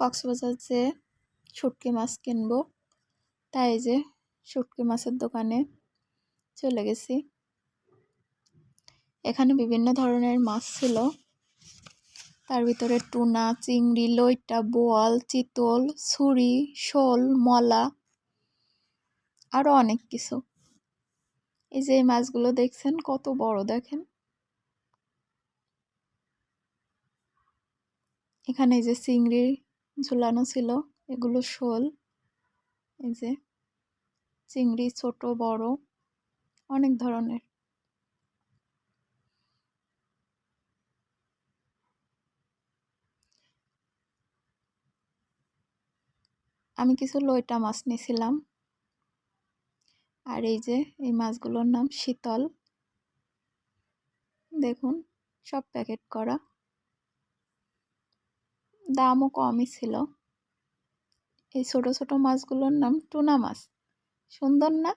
কক্সবাজার যে শুটকি মাছ কিনবো, তাই যে শুটকি মাছের দোকানে চলে গেছি। এখানে বিভিন্ন ধরনের মাছ ছিল, তার ভিতরে টুনা, চিংড়ি, লইট্টা, বোয়াল, চিতল, ছুরি, শোল, মলা, আরো অনেক কিছু। এই যে এই মাছগুলো দেখছেন কত বড়, দেখেন। এখানে এই যে চিংড়ি ঝুলানো ছিল, এগুলো শোল। এই যে চিংড়ি ছোট বড় অনেক ধরনের। আমি কিছু লইটা মাছ নিয়েছিলাম। আর এই যে এই মাছগুলোর নাম শীতল, দেখুন সব প্যাকেট করা, দামও কমই ছিল। এই ছোট ছোট মাছগুলোর নাম টুনা মাছ, সুন্দর না?